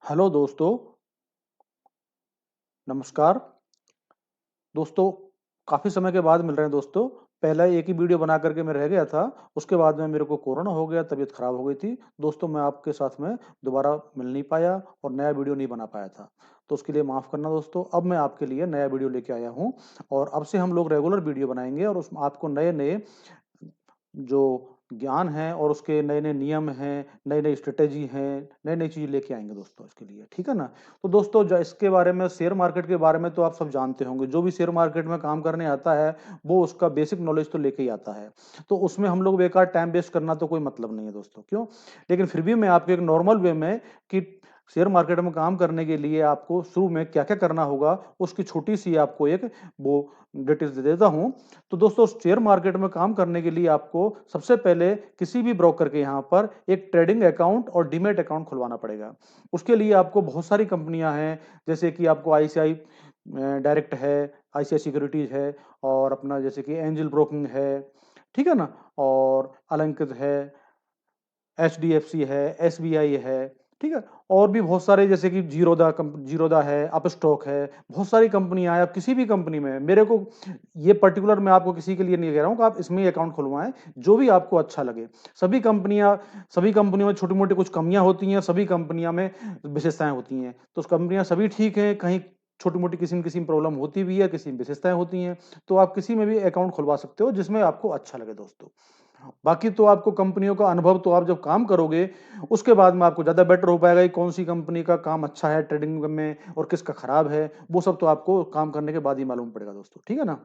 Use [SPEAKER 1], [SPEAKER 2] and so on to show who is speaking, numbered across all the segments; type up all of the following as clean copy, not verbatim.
[SPEAKER 1] Hello दोस्तों, नमस्कार। दोस्तों, काफ़ी समय के बाद मिल रहे हैं दोस्तों। पहला एक ही वीडियो बना करके मैं रह गया था, उसके बाद में मेरे को कोरोना हो गया, तबीयत खराब हो गई थी। दोस्तों, मैं आपके साथ में दोबारा मिल नहीं पाया और नया वीडियो नहीं बना पाया था। तो उसके लिए माफ़ करना दोस्तों। अब मैं आपके लिए नया वीडियो लेके आया हूँ और अब से हम लोग रेगुलर वीडियो बनाएँगे और उसमें आपको नए-नए जो ज्ञान है और उसके नए-नए नियम हैं, नई-नई स्ट्रैटेजी हैं, नई-नई चीज़ लेके आएँगे दोस्तों इसके लिए, ठीक है ना? तो दोस्तों इसके बारे में शेयर मार्केट के बारे में तो आप सब जानते होंगे। जो भी शेयर मार्केट में काम करने आता है, वो उसका बेसिक नॉलेज तो लेके ही आता है। तो उसमें हम लोग बेकार टाइम वेस्ट करना तो कोई मतलब नहीं है दोस्तों, क्यों? लेकिन फिर भी मैं आपको एक नॉर्मल वे में कि शेयर मार्केट में काम करने के लिए आपको शुरू में क्या-क्या करना होगा, उसकी छोटी-सी आपको एक वो डिटेल्स दे देता हूँ। तो दोस्तों, शेयर मार्केट में काम करने के लिए आपको सबसे पहले किसी भी ब्रोकर के यहाँ पर एक ट्रेडिंग अकाउंट और डीमैट अकाउंट खुलवाना पड़ेगा। उसके लिए आपको बहुत सारी कंपनियाँ हैं, जैसे कि आपको आईसीआई डायरेक्ट है, आईसीआई सिक्योरिटीज़ है और अपना जैसे कि एंजल ब्रोकिंग है, ठीक है ना? और अलंकृत है, एचडीएफसी है, एसबीआई है, ठीक है? और भी बहुत सारे जैसे कि जीरोधा है, अपस्टॉक है, बहुत सारी कंपनियाँ हैं, आप किसी भी कंपनी में मेरे को ये पर्टिकुलर मैं आपको किसी के लिए नहीं कह रहा हूँ कि आप इसमें ही अकाउंट खुलवाएँ, जो भी आपको अच्छा लगे। सभी कंपनियाँ सभी कंपनियों में छोटी-मोटी कुछ कमियाँ होती हैं, सभी कंपनियाँ में विशेषताएँ होती हैं। तो कंपनियाँ सभी ठीक हैं, कहीं छोटी-मोटी किसी न किसी में प्रॉब्लम होती भी है, किसी में विशेषताएँ होती हैं, तो आप किसी में भी अकाउंट खुलवा सकते हो, जिसमें आपको अच्छा लगे दोस्तों। बाकी तो आपको कंपनियों का अनुभव तो आप जब काम करोगे, उसके बाद में आपको ज़्यादा बेटर हो पाएगा कि कौन-सी कंपनी का काम अच्छा है ट्रेडिंग में और किसका खराब है, वो सब तो आपको काम करने के बाद ही मालूम पड़ेगा दोस्तों, ठीक है ना?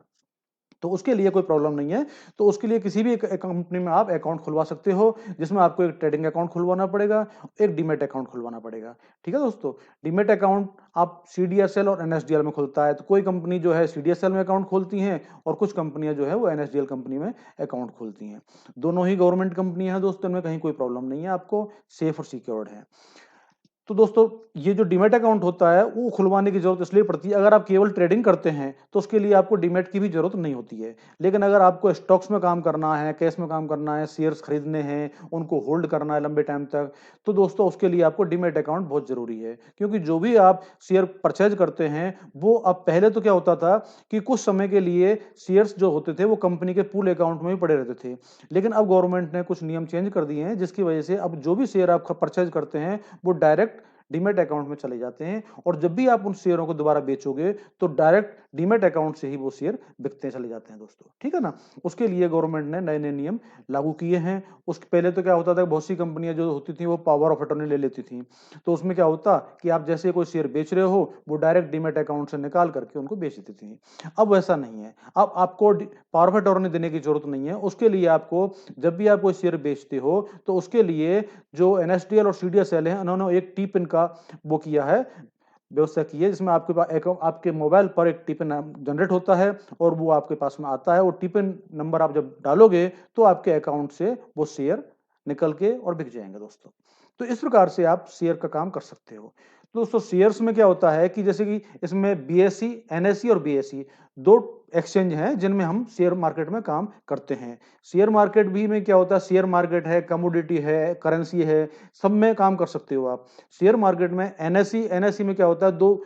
[SPEAKER 1] तो उसके लिए कोई प्रॉब्लम नहीं है। तो उसके लिए किसी भी एक कंपनी में आप अकाउंट खुलवा सकते हो, जिसमें आपको एक ट्रेडिंग अकाउंट खुलवाना पड़ेगा, एक डीमैट अकाउंट खुलवाना पड़ेगा। ठीक है दोस्तों? डीमैट अकाउंट आप सीडीएसएल और एनएसडीएल में खुलता है। तो कोई कंपनी जो है सीडीएसएल में अकाउंट खोलती हैं और कुछ कंपनियाँ जो है वो एनएसडीएल कंपनी में अकाउंट खोलती हैं। दोनों ही गवर्नमेंट कंपनियाँ हैं दोस्तों, इनमें कहीं कोई प्रॉब्लम नहीं है, आपको सेफ और सिक्योर्ड है। तो दोस्तों, ये जो डीमैट अकाउंट होता है, वो खुलवाने की ज़रूरत इसलिए पड़ती है, अगर आप केवल ट्रेडिंग करते हैं, तो उसके लिए आपको डीमैट की भी ज़रूरत नहीं होती है। लेकिन अगर आपको स्टॉक्स में काम करना है, कैश में काम करना है, शेयर्स खरीदने हैं, उनको होल्ड करना है लंबे टाइम तक, तो दोस्तों उसके लिए आपको डीमैट अकाउंट बहुत ज़रूरी है। क्योंकि जो भी आप शेयर परचेज़ करते हैं, वो अब पहले तो क्या होता था कि कुछ समय के लिए शेयर्स जो होते थे, वो कंपनी के पूल अकाउंट में भी पड़े रहते थे। लेकिन अब गवर्नमेंट ने कुछ नियम चेंज कर दिए हैं, जिसकी वजह से अब जो भी शेयर आप ख परचेज़ करते हैं, वो डायरेक्ट डीमैट अकाउंट में चले जाते हैं और जब भी आप उन शेयरों को दोबारा बेचोगे तो डायरेक्ट डीमैट अकाउंट से ही वो शेयर बिकते चले जाते हैं दोस्तों, ठीक है ना? उसके लिए गवर्नमेंट ने नए-नए नियम लागू किए हैं। उसके पहले तो क्या होता था, बहुत सी कंपनियां जो होती थी वो पावर ऑफ अटॉर्नी ले लेती थी। तो उसमें क्या होता कि आप जैसे कोई शेयर बेच रहे हो, वो डायरेक्ट डीमैट अकाउंट से निकाल करके उनको बेच देती थी। अब वैसा नहीं है। अब आपको पावर ऑफ अटॉर्नी देने की जरूरत नहीं है। उसके लिए आपको जब भी आप कोई शेयर बेचते हो, तो उसके लिए जो एनएसडीएल और सीडीएसएल है, उन्होंने एक टी पिन का वो किया है, व्यवस्था की है, जिसमें आपके पास आपके मोबाइल पर एक टिपिन जनरेट होता है और वो आपके पास में आता है। वो टिपिन नंबर आप जब डालोगे तो आपके अकाउंट से वो शेयर निकल के और बिक जाएंगे दोस्तों। तो इस प्रकार से आप शेयर का काम कर सकते हो। तो दोस्तों, शेयर्स में क्या होता है कि जैसे कि इसमें बीएसई, एनएसई और बीएसई दो एक्सचेंज हैं जिनमें हम शेयर मार्केट में काम करते हैं। शेयर मार्केट भी में क्या होता है, शेयर मार्केट है, कमोडिटी है, करेंसी है, सब में काम कर सकते हो आप। शेयर मार्केट में एनएसई में क्या होता है, दो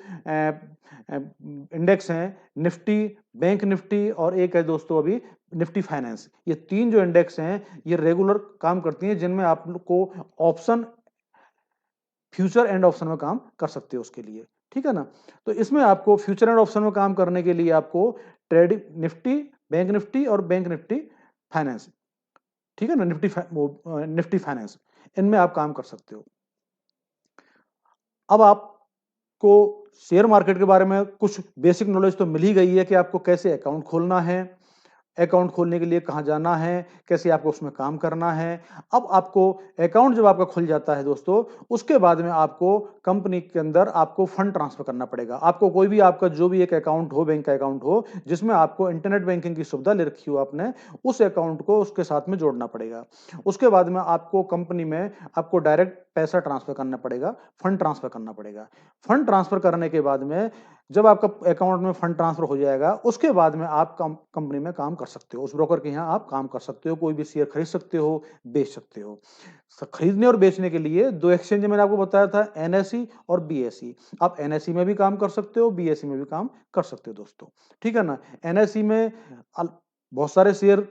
[SPEAKER 1] इंडेक्स हैं, निफ्टी, बैंक निफ्टी और एक है दोस्तों अभी निफ्टी फाइनेंस। ये तीन जो इंडेक्स हैं, ये रेगुलर काम करती हैं, जिनमें आपको ऑप्शन, फ्यूचर एंड ऑप्शन में काम कर सकते हो उसके लिए, ठीक है ना? तो इसमें आपको फ्यूचर एंड ऑप्शन में काम करने के लिए आपको ट्रेडिंग निफ्टी, बैंक निफ्टी और बैंक निफ्टी फाइनेंस, ठीक है ना? निफ्टी फाइनेंस, इनमें आप काम कर सकते हो। अब आपको शेयर मार्केट के बारे में कुछ बेसिक नॉलेज तो मिल ही गई है कि आपको कैसे अकाउंट खोलना है, अकाउंट खोलने के लिए कहाँ जाना है, कैसे आपको उसमें काम करना है। अब आपको अकाउंट जब आपका खुल जाता है दोस्तों, उसके बाद में आपको कंपनी के अंदर आपको फंड ट्रांसफर करना पड़ेगा। आपको कोई भी आपका जो भी एक अकाउंट हो, बैंक का अकाउंट हो, जिसमें आपको इंटरनेट बैंकिंग की सुविधा ले रखी हो आपने, उस अकाउंट को उसके साथ में जोड़ना पड़ेगा। उसके बाद में आपको कंपनी में आपको डायरेक्ट पैसा ट्रांसफर करना पड़ेगा, फंड ट्रांसफर करना पड़ेगा। फंड ट्रांसफर करने के बाद में जब आपका अकाउंट में फंड ट्रांसफर हो जाएगा, उसके बाद में आप कंपनी में काम कर सकते हो, उस ब्रोकर के यहाँ आप काम कर सकते हो, कोई भी शेयर खरीद सकते हो, बेच सकते हो। खरीदने और बेचने के लिए दो एक्सचेंज मैंने आपको बताया था, एनएसई और बीएसई। आप एनएसई में भी काम कर सकते हो, बीएसई में भी काम कर सकते हो दोस्तों, ठीक है ना। एनएसई में बहुत सारे शेयर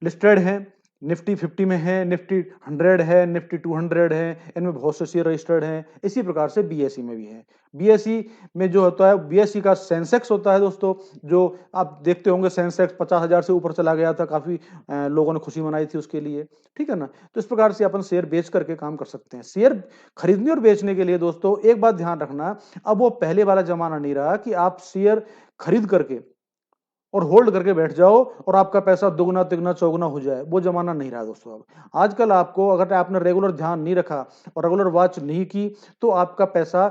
[SPEAKER 1] लिस्टेड हैं, निफ्टी 50 में है, निफ्टी 100 है, निफ्टी 200 है, इनमें बहुत से शेयर रजिस्टर्ड हैं। इसी प्रकार से बीएसई में भी है। बीएसई में जो होता है, बीएसई का सेंसेक्स होता है दोस्तों, जो आप देखते होंगे सेंसेक्स 50,000 से ऊपर चला गया था, काफी लोगों ने खुशी मनाई थी उसके लिए, ठीक है ना। तो इस प्रकार से अपन शेयर बेच करके काम कर सकते हैं। शेयर खरीदने और बेचने के लिए दोस्तों एक बात ध्यान रखना, अब वो पहले वाला जमाना नहीं रहा कि आप शेयर खरीद करके और होल्ड करके बैठ जाओ और आपका पैसा दुगना तिगना चौगुना हो जाए, वो जमाना नहीं रहा दोस्तों। अब आजकल आपको, अगर आपने रेगुलर ध्यान नहीं रखा और रेगुलर वॉच नहीं की, तो आपका पैसा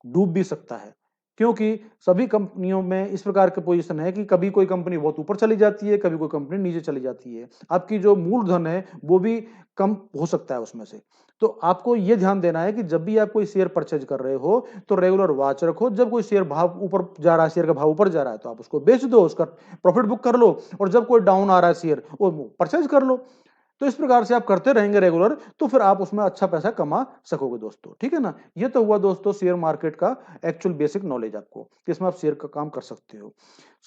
[SPEAKER 1] डूब भी सकता है, क्योंकि सभी कंपनियों में इस प्रकार की पोजीशन है कि कभी कोई कंपनी बहुत ऊपर चली जाती है, कभी कोई कंपनी नीचे चली जाती है। आपकी जो मूलधन है वो भी कम हो सकता है उसमें से। तो आपको यह ध्यान देना है कि जब भी आप कोई शेयर परचेज कर रहे हो तो रेगुलर वॉच रखो। जब कोई शेयर भाव ऊपर जा रहा है, शेयर का भाव ऊपर जा रहा है, तो आप उसको बेच दो, उसका प्रॉफिट बुक कर लो, और जब कोई डाउन आ रहा है शेयर, वो परचेज कर लो। तो इस प्रकार से आप करते रहेंगे रेगुलर, तो फिर आप उसमें अच्छा पैसा कमा सकोगे दोस्तों, ठीक है ना। ये तो हुआ दोस्तों शेयर मार्केट का एक्चुअल बेसिक नॉलेज आपको, कि इसमें आप शेयर का काम कर सकते हो।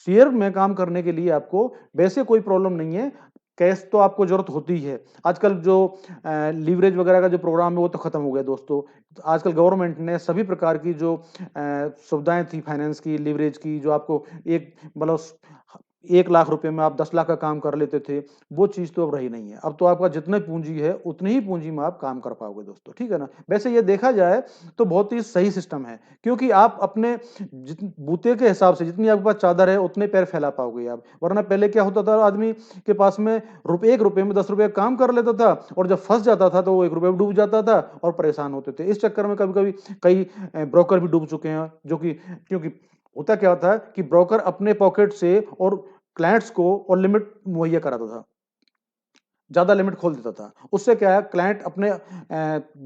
[SPEAKER 1] शेयर में काम करने के लिए आपको वैसे कोई प्रॉब्लम नहीं है, कैश तो आपको जरूरत होती है। आजकल जो लीवरेज वगैरह का जो प्रोग्राम है वो तो खत्म हो गया दोस्तों। आजकल गवर्नमेंट ने सभी प्रकार की जो सुविधाएं थी फाइनेंस की, लीवरेज की, जो आपको एक मतलब 1 लाख रुपए में आप 10 लाख का काम कर लेते थे, वो चीज तो अब रही नहीं है। अब तो आपका जितनी पूंजी है उतनी ही पूंजी में आप काम कर पाओगे दोस्तों, ठीक है ना। वैसे ये देखा जाए तो बहुत ही सही सिस्टम है, क्योंकि आप अपने बूते के हिसाब से जितनी आपके पास चादर है उतने पैर फैला पाओगे आप। वरना पहले क्या होता था, आदमी के पास में 1 रुपए में 10 रुपए काम कर लेता था, और जब फंस जाता था तो वो 1 रुपए में डूब जाता था और परेशान होते थे। इस चक्कर में कभी कभी कई ब्रोकर भी डूब चुके हैं, जो कि क्योंकि होता क्या होता है कि ब्रोकर अपने पॉकेट से और क्लाइंट्स को और लिमिट मुहैया कराता था, ज्यादा लिमिट खोल देता था। उससे क्या है, क्लाइंट अपने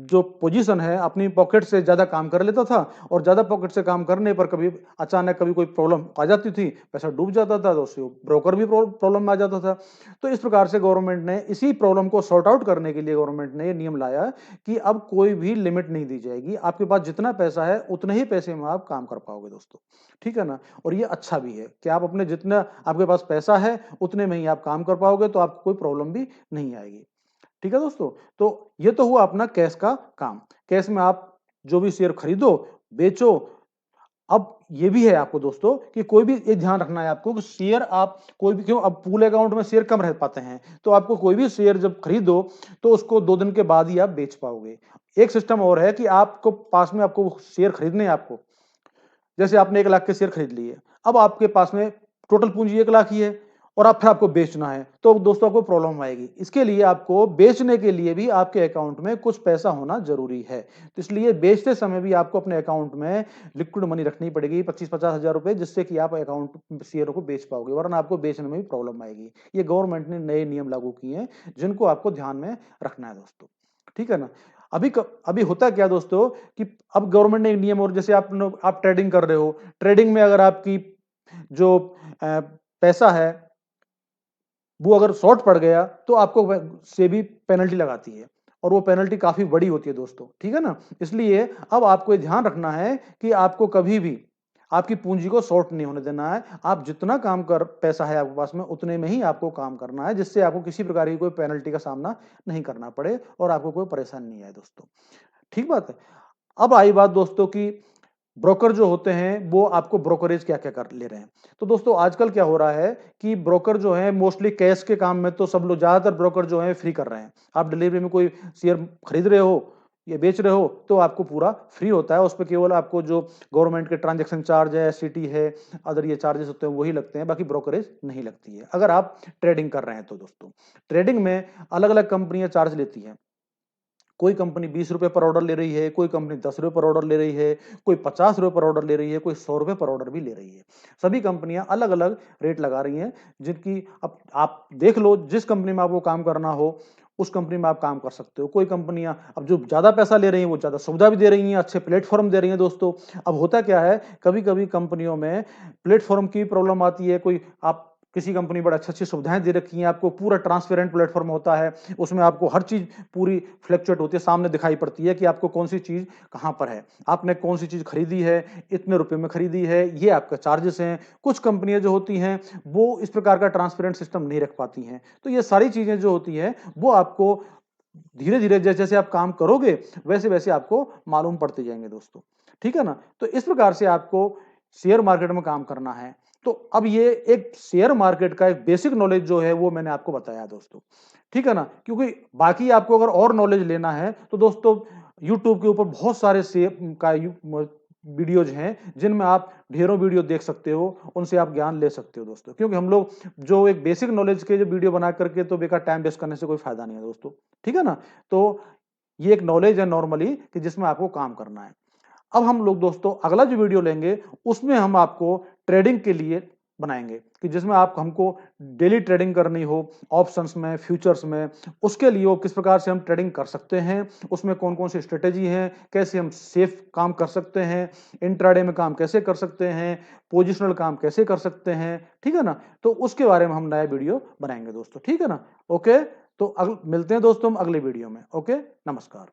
[SPEAKER 1] जो पोजीशन है अपनी पॉकेट से ज्यादा काम कर लेता था, और ज्यादा पॉकेट से काम करने पर कभी अचानक कभी कोई प्रॉब्लम आ जाती थी, पैसा डूब जाता था, तो उससे ब्रोकर भी प्रॉब्लम में आ जाता था। तो इस प्रकार से गवर्नमेंट ने इसी प्रॉब्लम को सॉर्ट आउट करने के लिए गवर्नमेंट ने ये नियम लाया कि अब कोई भी लिमिट नहीं दी जाएगी, आपके पास जितना पैसा है उतने ही पैसे में आप काम कर पाओगे दोस्तों, ठीक है ना। और ये अच्छा भी है कि आप अपने जितना आपके पास पैसा है उतने में ही आप काम कर पाओगे, तो आपको कोई प्रॉब्लम भी नहीं आएगी, ठीक है दोस्तों। तो ये तो हुआ अपना कैश का काम। कैश में आप जो भी शेयर खरीदो बेचो। अब ये भी है आपको दोस्तों कि कोई भी ये ध्यान रखना है आपको कि शेयर आप कोई भी, क्यों अब पूल अकाउंट में शेयर कम रह पाते हैं, तो आपको कोई भी शेयर जब खरीदो तो उसको 2 दिन के बाद ही आप बेच पाओगे। एक सिस्टम और है कि आपको पास में आपको शेयर खरीदने हैं आपको, जैसे आपने 1 लाख के शेयर खरीद लिए, अब आपके पास में टोटल पूंजी 1 लाख ही है, और आप फिर आपको बेचना है, तो दोस्तों आपको प्रॉब्लम आएगी। इसके लिए आपको बेचने के लिए भी आपके अकाउंट में कुछ पैसा होना जरूरी है। तो इसलिए बेचते समय भी आपको अपने अकाउंट में लिक्विड मनी रखनी पड़ेगी, 25-50 हजार रुपए, जिससे कि आप अकाउंट शेयरों को बेच पाओगे, वरना आपको बेचने में भी प्रॉब्लम आएगी। ये गवर्नमेंट ने नए नियम लागू किए हैं, जिनको आपको ध्यान में रखना है दोस्तों, ठीक है ना। अभी होता क्या दोस्तों कि अब गवर्नमेंट ने एक नियम, और जैसे आप ट्रेडिंग कर रहे हो, ट्रेडिंग में अगर आपकी जो पैसा है वो अगर शॉर्ट पड़ गया तो आपको सेबी पेनल्टी लगाती है, और वो पेनल्टी काफी बड़ी होती है दोस्तों, ठीक है ना। इसलिए अब आपको ये ध्यान रखना है कि आपको कभी भी आपकी पूंजी को शॉर्ट नहीं होने देना है। आप जितना काम कर पैसा है आपके पास में उतने में ही आपको काम करना है, जिससे आपको किसी प्रकार की कोई पेनल्टी का सामना नहीं करना पड़े और आपको कोई परेशानी नहीं आए दोस्तों, ठीक बात है। अब आई बात दोस्तों की ब्रोकर जो होते हैं वो आपको ब्रोकरेज क्या क्या कर ले रहे हैं। तो दोस्तों आजकल क्या हो रहा है कि ब्रोकर जो है मोस्टली कैश के काम में, तो सब लोग ज्यादातर ब्रोकर जो है फ्री कर रहे हैं। आप डिलीवरी में कोई शेयर खरीद रहे हो या बेच रहे हो तो आपको पूरा फ्री होता है, उस पर केवल आपको जो गवर्नमेंट के ट्रांजैक्शन चार्ज है, एससीटी है, अदर ये चार्जेस होते हैं वही लगते हैं, बाकी ब्रोकरेज नहीं लगती है अगर आप ट्रेडिंग कर रहे हैं तो दोस्तों। ट्रेडिंग में अलग अलग कंपनियां चार्ज लेती हैं। कोई कंपनी 20 रुपए पर ऑर्डर ले रही है, कोई कंपनी 10 रुपए पर ऑर्डर ले रही है, कोई 50 रुपए पर ऑर्डर ले रही है, कोई 100 रुपए पर ऑर्डर भी ले रही है। सभी कंपनियां अलग अलग रेट लगा रही हैं, जिनकी अब आप देख लो जिस कंपनी में आपको काम करना हो उस कंपनी में आप काम कर सकते हो। कोई कंपनियां अब जो ज्यादा पैसा ले रही हैं वो ज्यादा सुविधा भी दे रही हैं, अच्छे प्लेटफॉर्म दे रही हैं दोस्तों। अब होता क्या है, कभी कभी कंपनियों में प्लेटफॉर्म की प्रॉब्लम आती है। कोई आप किसी कंपनी बड़ा अच्छी अच्छी सुविधाएं दे रखी हैं आपको, पूरा ट्रांसपेरेंट प्लेटफॉर्म होता है, उसमें आपको हर चीज पूरी फ्लैक्चुएट होती है, सामने दिखाई पड़ती है कि आपको कौन सी चीज कहां पर है, आपने कौन सी चीज खरीदी है, इतने रुपए में खरीदी है, ये आपका चार्जेस हैं। कुछ कंपनियां जो होती हैं वो इस प्रकार का ट्रांसपेरेंट सिस्टम नहीं रख पाती हैं। तो ये सारी चीजें जो होती हैं वो आपको धीरे धीरे जैसे जैसे आप काम करोगे वैसे वैसे आपको मालूम पड़ते जाएंगे दोस्तों। ठीक है ना। तो इस प्रकार से आपको शेयर मार्केट में काम करना है। तो अब ये एक शेयर मार्केट का एक बेसिक नॉलेज जो है वो मैंने आपको बताया दोस्तों। ठीक है ना। क्योंकि बाकी आपको अगर और नॉलेज लेना है तो दोस्तों यूट्यूब के ऊपर बहुत सारे शेयर का वीडियोज हैं जिनमें आप ढेरों वीडियो देख सकते हो, उनसे आप ज्ञान ले सकते हो दोस्तों। क्योंकि हम लोग जो एक बेसिक नॉलेज के जो वीडियो बना करके तो बेकार टाइम वेस्ट करने से कोई फायदा नहीं है दोस्तों। ठीक है ना। तो ये एक नॉलेज है नॉर्मली कि जिसमें आपको काम करना है। अब हम लोग दोस्तों अगला जो वीडियो लेंगे उसमें हम आपको ट्रेडिंग के लिए बनाएंगे कि जिसमें आप हमको डेली ट्रेडिंग करनी हो ऑप्शंस में, फ्यूचर्स में, उसके लिए किस प्रकार से हम ट्रेडिंग कर सकते हैं, उसमें कौन कौन सी स्ट्रेटेजी है, कैसे हम सेफ काम कर सकते हैं, इंट्राडे में काम कैसे कर सकते हैं, पोजिशनल काम कैसे कर सकते हैं। ठीक है ना। तो उसके बारे में हम नया वीडियो बनाएंगे दोस्तों। ठीक है ना। ओके। तो मिलते हैं दोस्तों हम अगले वीडियो में। ओके, नमस्कार।